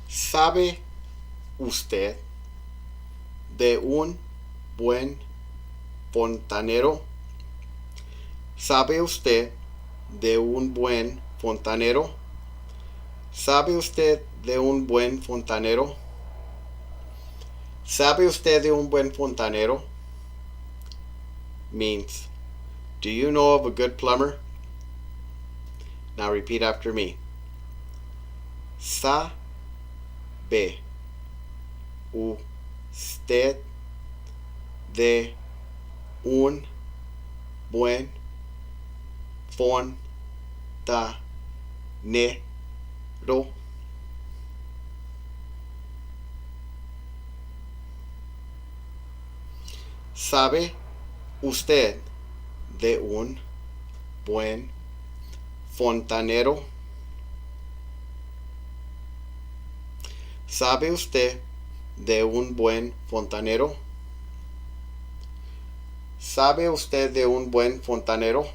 ¿Sabe usted de un buen fontanero? ¿Sabe usted de un buen fontanero? ¿Sabe usted de un buen fontanero? ¿Sabe usted de un buen fontanero? Means, do you know of a good plumber? Now repeat after me. ¿Sabe usted de un buen fontanero? ¿Sabe usted de un buen fontanero? ¿Sabe usted de un buen fontanero? ¿Sabe usted de un buen fontanero?